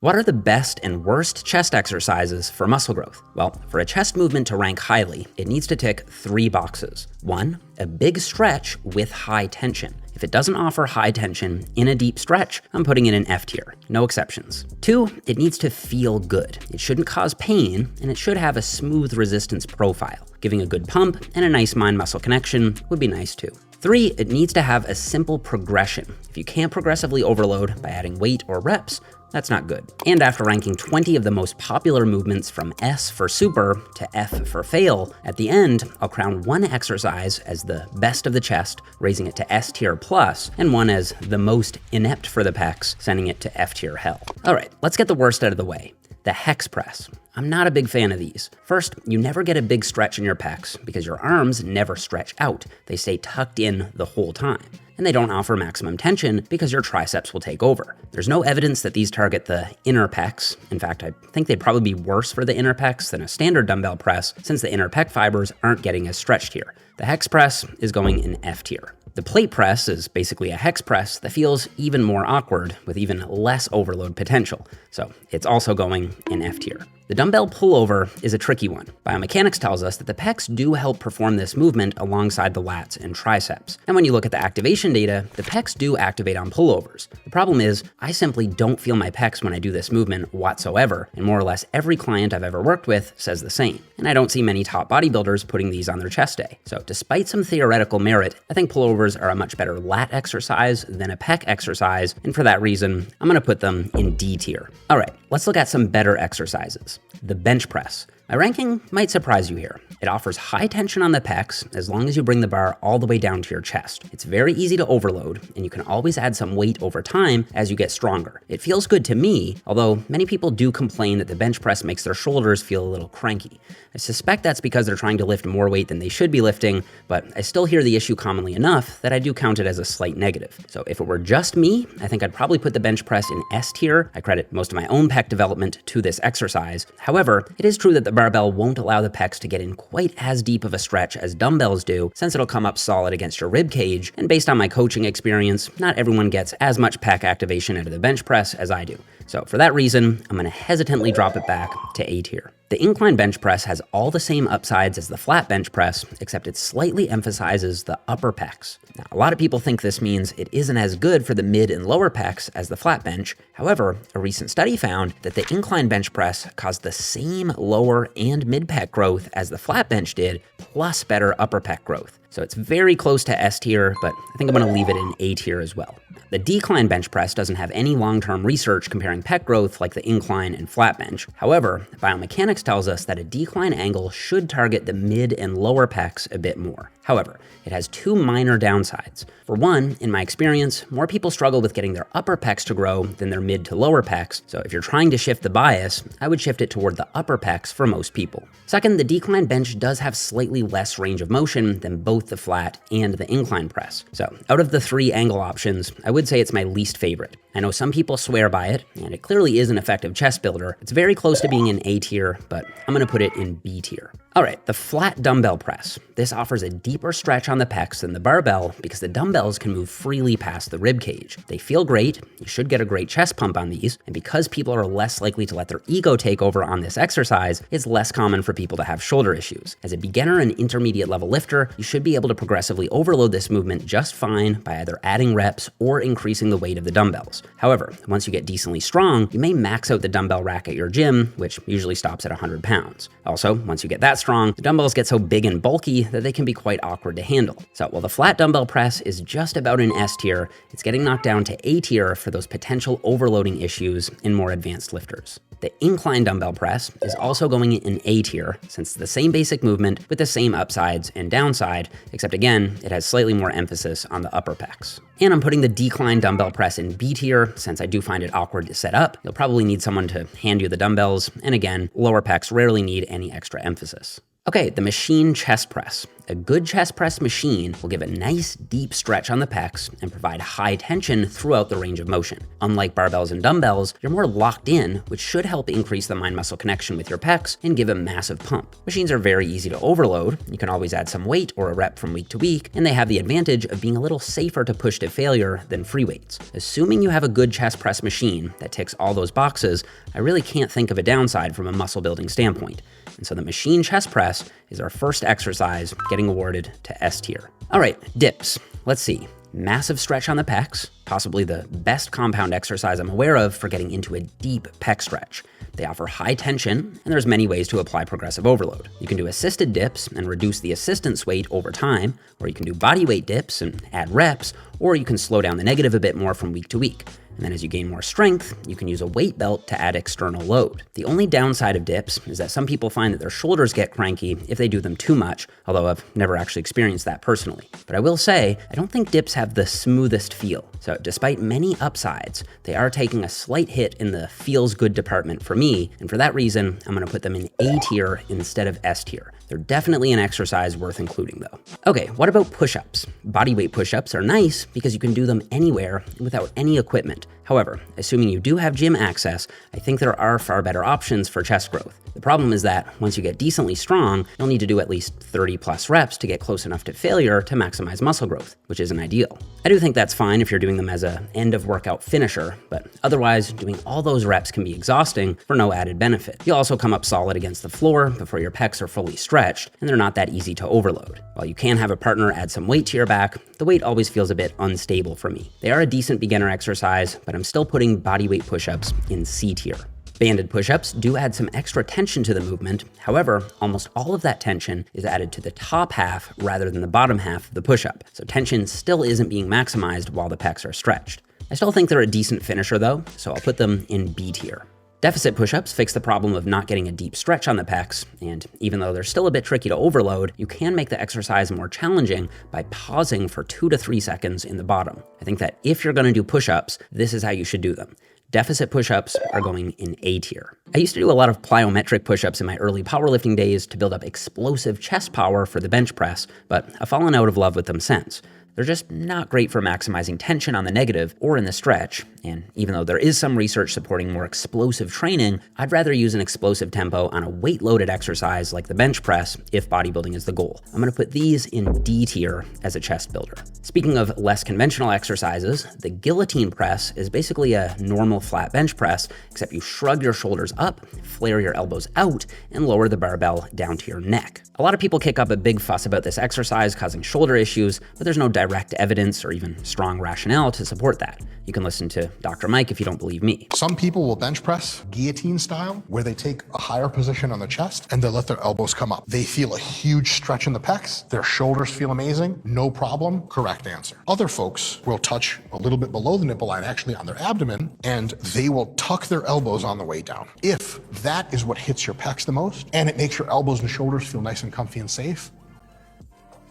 What are the best and worst chest exercises for muscle growth? Well, for a chest movement to rank highly, it needs to tick 3 boxes. 1, a big stretch with high tension. If it doesn't offer high tension in a deep stretch, I'm putting it in F tier, no exceptions. 2, it needs to feel good. It shouldn't cause pain, and it should have a smooth resistance profile. Giving a good pump and a nice mind-muscle connection would be nice too. 3, it needs to have a simple progression. If you can't progressively overload by adding weight or reps, that's not good. And after ranking 20 of the most popular movements from S for super to F for fail, at the end, I'll crown one exercise as the best of the chest, raising it to S tier plus, and one as the most inept for the pecs, sending it to F tier hell. All right, let's get the worst out of the way. The Hex Press. I'm not a big fan of these. First, you never get a big stretch in your pecs because your arms never stretch out. They stay tucked in the whole time. And they don't offer maximum tension because your triceps will take over. There's no evidence that these target the inner pecs. In fact, I think they'd probably be worse for the inner pecs than a standard dumbbell press since the inner pec fibers aren't getting as stretched here. The Hex Press is going in F tier. The plate press is basically a hex press that feels even more awkward with even less overload potential, so it's also going in F tier. The dumbbell pullover is a tricky one. Biomechanics tells us that the pecs do help perform this movement alongside the lats and triceps. And when you look at the activation data, the pecs do activate on pullovers. The problem is, I simply don't feel my pecs when I do this movement whatsoever, and more or less every client I've ever worked with says the same. And I don't see many top bodybuilders putting these on their chest day. So despite some theoretical merit, I think pullovers are a much better lat exercise than a pec exercise, and for that reason, I'm gonna put them in D tier. All right, let's look at some better exercises. The bench press. My ranking might surprise you here. It offers high tension on the pecs as long as you bring the bar all the way down to your chest. It's very easy to overload, and you can always add some weight over time as you get stronger. It feels good to me, although many people do complain that the bench press makes their shoulders feel a little cranky. I suspect that's because they're trying to lift more weight than they should be lifting, but I still hear the issue commonly enough that I do count it as a slight negative. So if it were just me, I think I'd probably put the bench press in S tier. I credit most of my own pec development to this exercise. However, it is true that the barbell won't allow the pecs to get in quite as deep of a stretch as dumbbells do, since it'll come up solid against your rib cage, and based on my coaching experience, not everyone gets as much pec activation out of the bench press as I do. So for that reason, I'm gonna hesitantly drop it back to A tier. The incline bench press has all the same upsides as the flat bench press, except it slightly emphasizes the upper pecs. Now, a lot of people think this means it isn't as good for the mid and lower pecs as the flat bench. However, a recent study found that the incline bench press caused the same lower and mid pec growth as the flat bench did, plus better upper pec growth. So it's very close to S tier, but I think I'm gonna leave it in A tier as well. The decline bench press doesn't have any long-term research comparing pec growth like the incline and flat bench. However, biomechanics tells us that a decline angle should target the mid and lower pecs a bit more. However, it has 2 minor downsides. For one, in my experience, more people struggle with getting their upper pecs to grow than their mid to lower pecs, so if you're trying to shift the bias, I would shift it toward the upper pecs for most people. Second, the decline bench does have slightly less range of motion than both the flat and the incline press. So out of the 3 angle options, I would say it's my least favorite. I know some people swear by it, and it clearly is an effective chest builder. It's very close to being in A tier, but I'm gonna put it in B tier. All right, the flat dumbbell press. This offers a deeper stretch on the pecs than the barbell because the dumbbells can move freely past the rib cage. They feel great, you should get a great chest pump on these, and because people are less likely to let their ego take over on this exercise, it's less common for people to have shoulder issues. As a beginner and intermediate level lifter, you should be able to progressively overload this movement just fine by either adding reps or increasing the weight of the dumbbells. However, once you get decently strong, you may max out the dumbbell rack at your gym, which usually stops at 100 pounds. Also, once you get that strong, the dumbbells get so big and bulky that they can be quite awkward to handle. So while the flat dumbbell press is just about in S tier, it's getting knocked down to A tier for those potential overloading issues in more advanced lifters. The incline dumbbell press is also going in A tier, since it's the same basic movement with the same upsides and downside, except again, it has slightly more emphasis on the upper pecs. And I'm putting the decline dumbbell press in B tier, since I do find it awkward to set up. You'll probably need someone to hand you the dumbbells, and again, lower pecs rarely need any extra emphasis. Okay, the machine chest press. A good chest press machine will give a nice deep stretch on the pecs and provide high tension throughout the range of motion. Unlike barbells and dumbbells, you're more locked in, which should help increase the mind-muscle connection with your pecs and give a massive pump. Machines are very easy to overload. You can always add some weight or a rep from week to week, and they have the advantage of being a little safer to push to failure than free weights. Assuming you have a good chest press machine that ticks all those boxes, I really can't think of a downside from a muscle building standpoint. And so the machine chest press is our first exercise, getting awarded to S tier. All right, dips. Let's see. Massive stretch on the pecs, possibly the best compound exercise I'm aware of for getting into a deep pec stretch. They offer high tension, and there's many ways to apply progressive overload. You can do assisted dips and reduce the assistant's weight over time, or you can do body weight dips and add reps, or you can slow down the negative a bit more from week to week. And then as you gain more strength, you can use a weight belt to add external load. The only downside of dips is that some people find that their shoulders get cranky if they do them too much, although I've never actually experienced that personally. But I will say, I don't think dips have the smoothest feel. So despite many upsides, they are taking a slight hit in the feels good department for me, and for that reason, I'm gonna put them in A tier instead of S tier. They're definitely an exercise worth including though. Okay, what about push-ups? Bodyweight push-ups are nice because you can do them anywhere without any equipment. However, assuming you do have gym access, I think there are far better options for chest growth. The problem is that once you get decently strong, you'll need to do at least 30 plus reps to get close enough to failure to maximize muscle growth, which isn't ideal. I do think that's fine if you're doing them as an end of workout finisher, but otherwise doing all those reps can be exhausting for no added benefit. You'll also come up solid against the floor before your pecs are fully stretched, and they're not that easy to overload. While you can have a partner add some weight to your back, the weight always feels a bit unstable for me. They are a decent beginner exercise, but I'm still putting bodyweight push-ups in C tier. Banded push-ups do add some extra tension to the movement. However, almost all of that tension is added to the top half rather than the bottom half of the push-up. So tension still isn't being maximized while the pecs are stretched. I still think they're a decent finisher though, so I'll put them in B tier. Deficit push-ups fix the problem of not getting a deep stretch on the pecs, and even though they're still a bit tricky to overload, you can make the exercise more challenging by pausing for 2 to 3 seconds in the bottom. I think that if you're gonna do push-ups, this is how you should do them. Deficit push-ups are going in A tier. I used to do a lot of plyometric push-ups in my early powerlifting days to build up explosive chest power for the bench press, but I've fallen out of love with them since. They're just not great for maximizing tension on the negative or in the stretch, and even though there is some research supporting more explosive training, I'd rather use an explosive tempo on a weight-loaded exercise like the bench press if bodybuilding is the goal. I'm gonna put these in D tier as a chest builder. Speaking of less conventional exercises, the Guillotine Press is basically a normal flat bench press, except you shrug your shoulders up, flare your elbows out, and lower the barbell down to your neck. A lot of people kick up a big fuss about this exercise causing shoulder issues, but there's no direct evidence or even strong rationale to support that. You can listen to Dr. Mike if you don't believe me. Some people will bench press guillotine style, where they take a higher position on the chest and they let their elbows come up. They feel a huge stretch in the pecs. Their shoulders feel amazing. No problem. Correct answer. Other folks will touch a little bit below the nipple line, actually on their abdomen, and they will tuck their elbows on the way down. If that is what hits your pecs the most and it makes your elbows and shoulders feel nice and comfy and safe,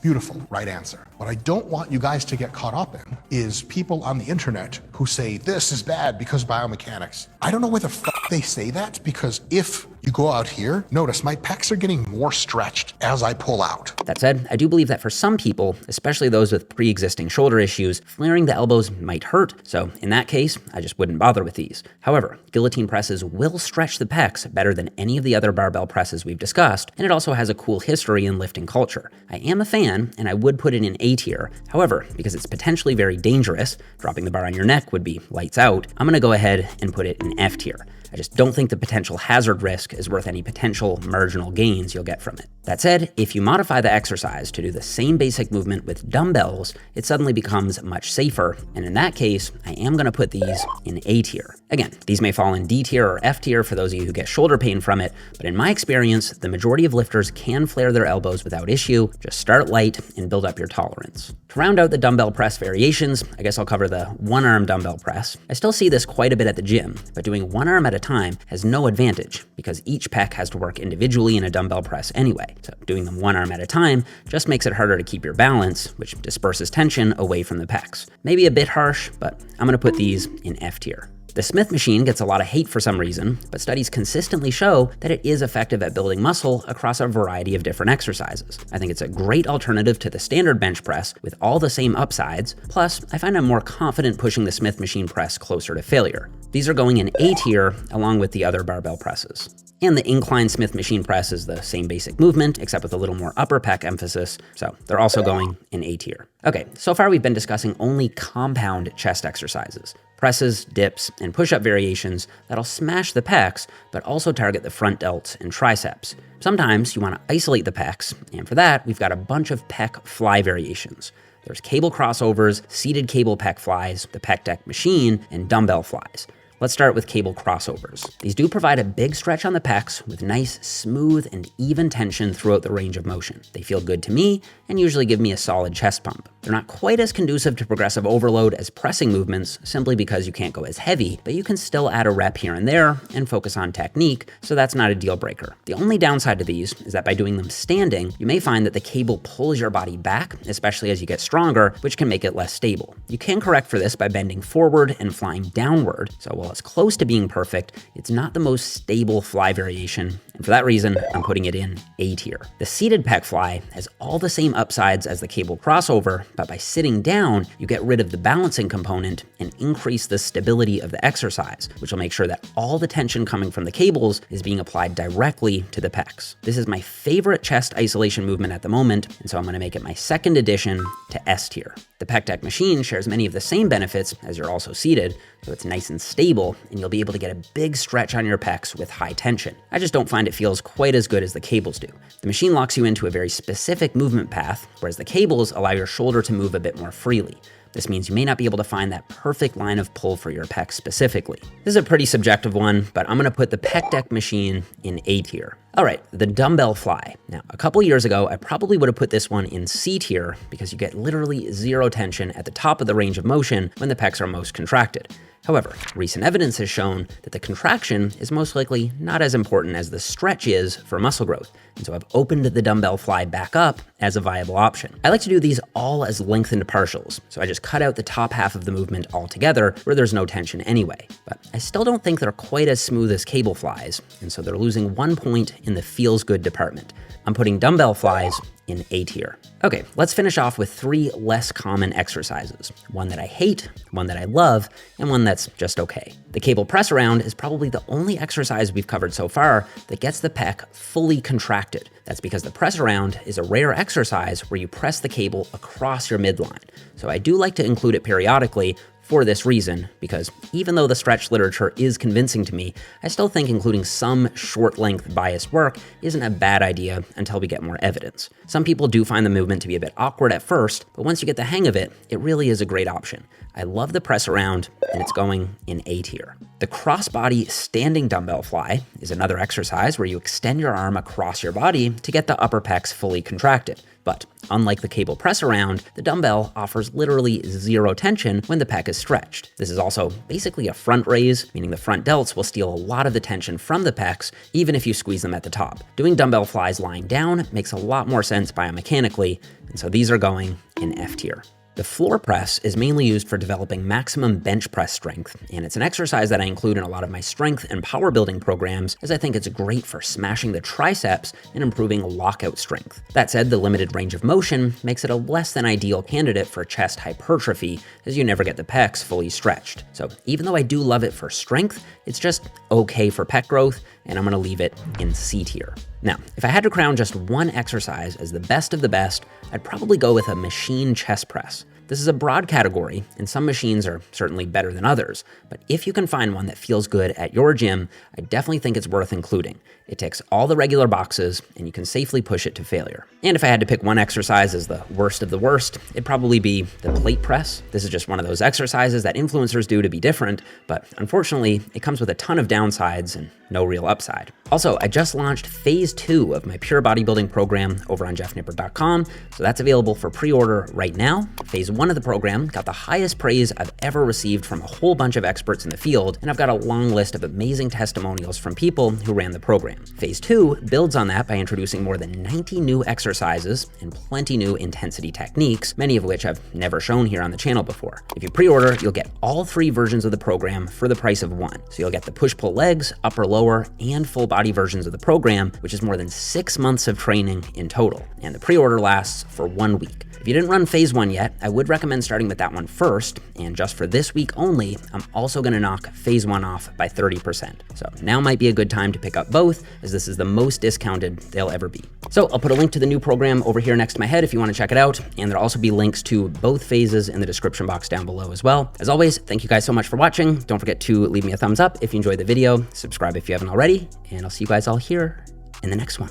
beautiful, right answer. What I don't want you guys to get caught up in is people on the internet who say this is bad because of biomechanics. I don't know where the fuck they say that, because if you go out here, notice my pecs are getting more stretched as I pull out. That said, I do believe that for some people, especially those with pre-existing shoulder issues, flaring the elbows might hurt. So in that case, I just wouldn't bother with these. However, guillotine presses will stretch the pecs better than any of the other barbell presses we've discussed, and it also has a cool history in lifting culture. I am a fan, and I would put it in A tier. However, because it's potentially very dangerous, dropping the bar on your neck would be lights out, I'm gonna go ahead and put it in F tier. I just don't think the potential hazard risk is worth any potential marginal gains you'll get from it. That said, if you modify the exercise to do the same basic movement with dumbbells, it suddenly becomes much safer, and in that case, I am gonna put these in A tier. Again, these may fall in D tier or F tier for those of you who get shoulder pain from it, but in my experience, the majority of lifters can flare their elbows without issue. Just start light and build up your tolerance. To round out the dumbbell press variations, I guess I'll cover the one-arm dumbbell press. I still see this quite a bit at the gym, but doing one arm at a time has no advantage because each pec has to work individually in a dumbbell press anyway. So doing them one arm at a time just makes it harder to keep your balance, which disperses tension away from the pecs. Maybe a bit harsh, but I'm gonna put these in F tier. The Smith machine gets a lot of hate for some reason, but studies consistently show that it is effective at building muscle across a variety of different exercises. I think it's a great alternative to the standard bench press with all the same upsides, plus I find I'm more confident pushing the Smith machine press closer to failure. These are going in A tier along with the other barbell presses. And the Incline Smith machine press is the same basic movement, except with a little more upper pec emphasis, so they're also going in A tier. Okay, so far we've been discussing only compound chest exercises, presses, dips, and push-up variations that'll smash the pecs, but also target the front delts and triceps. Sometimes you want to isolate the pecs, and for that, we've got a bunch of pec fly variations. There's cable crossovers, seated cable pec flies, the Pec Deck machine, and dumbbell flies. Let's start with cable crossovers. These do provide a big stretch on the pecs with nice, smooth, and even tension throughout the range of motion. They feel good to me and usually give me a solid chest pump. They're not quite as conducive to progressive overload as pressing movements simply because you can't go as heavy, but you can still add a rep here and there and focus on technique, so that's not a deal breaker. The only downside to these is that by doing them standing, you may find that the cable pulls your body back, especially as you get stronger, which can make it less stable. You can correct for this by bending forward and flying downward, so while it's close to being perfect, it's not the most stable fly variation, and for that reason, I'm putting it in A tier. The seated pec fly has all the same upsides as the cable crossover, but by sitting down, you get rid of the balancing component and increase the stability of the exercise, which will make sure that all the tension coming from the cables is being applied directly to the pecs. This is my favorite chest isolation movement at the moment, and so I'm gonna make it my second addition to S tier. The Pec Deck machine shares many of the same benefits as you're also seated, so it's nice and stable, and you'll be able to get a big stretch on your pecs with high tension. I just don't find it feels quite as good as the cables do. The machine locks you into a very specific movement path, whereas the cables allow your shoulder to move a bit more freely. This means you may not be able to find that perfect line of pull for your pecs specifically. This is a pretty subjective one, but I'm gonna put the Pec Deck machine in A tier. All right, the Dumbbell Flye. Now, a couple years ago, I probably would have put this one in C tier because you get literally zero tension at the top of the range of motion when the pecs are most contracted. However, recent evidence has shown that the contraction is most likely not as important as the stretch is for muscle growth, and so I've opened the Dumbbell Flye back up as a viable option. I like to do these all as lengthened partials, so I just cut out the top half of the movement altogether where there's no tension anyway. But I still don't think they're quite as smooth as cable flies, and so they're losing 1 point in the feels good department. I'm putting dumbbell flies in A tier. Okay, let's finish off with 3 less common exercises. One that I hate, one that I love, and one that's just okay. The cable press around is probably the only exercise we've covered so far that gets the pec fully contracted. That's because the press around is a rare exercise where you press the cable across your midline. So I do like to include it periodically for this reason, because even though the stretch literature is convincing to me, I still think including some short length biased work isn't a bad idea until we get more evidence. Some people do find the movement to be a bit awkward at first, but once you get the hang of it, it really is a great option. I love the press around, and it's going in A tier. The crossbody standing dumbbell fly is another exercise where you extend your arm across your body to get the upper pecs fully contracted. But unlike the cable press around, the dumbbell offers literally zero tension when the pec is stretched. This is also basically a front raise, meaning the front delts will steal a lot of the tension from the pecs, even if you squeeze them at the top. Doing dumbbell flies lying down makes a lot more sense biomechanically, and so these are going in F tier. The floor press is mainly used for developing maximum bench press strength, and it's an exercise that I include in a lot of my strength and power building programs, as I think it's great for smashing the triceps and improving lockout strength. That said, the limited range of motion makes it a less than ideal candidate for chest hypertrophy, as you never get the pecs fully stretched. So even though I do love it for strength, it's just okay for pec growth, and I'm gonna leave it in C tier. Now, if I had to crown just one exercise as the best of the best, I'd probably go with a machine chest press. This is a broad category, and some machines are certainly better than others, but if you can find one that feels good at your gym, I definitely think it's worth including. It ticks all the regular boxes, and you can safely push it to failure. And if I had to pick one exercise as the worst of the worst, it'd probably be the plate press. This is just one of those exercises that influencers do to be different, but unfortunately, it comes with a ton of downsides and no real upside. Also, I just launched phase 2 of my pure bodybuilding program over on jeffnippard.com, so that's available for pre-order right now. Phase 1 of the program got the highest praise I've ever received from a whole bunch of experts in the field, and I've got a long list of amazing testimonials from people who ran the program. Phase 2 builds on that by introducing more than 90 new exercises and plenty new intensity techniques, many of which I've never shown here on the channel before. If you pre-order, you'll get all 3 versions of the program for the price of 1. So you'll get the push-pull legs, upper lower, and full body versions of the program, which is more than 6 months of training in total. And the pre-order lasts for 1 week. If you didn't run phase 1 yet, I would recommend starting with that one first, and just for this week only, I'm also gonna knock phase 1 off by 30%. So now might be a good time to pick up both, as this is the most discounted they'll ever be. So I'll put a link to the new program over here next to my head if you wanna check it out, and there'll also be links to both phases in the description box down below as well. As always, thank you guys so much for watching. Don't forget to leave me a thumbs up if you enjoyed the video, subscribe if you haven't already, and I'll see you guys all here in the next one.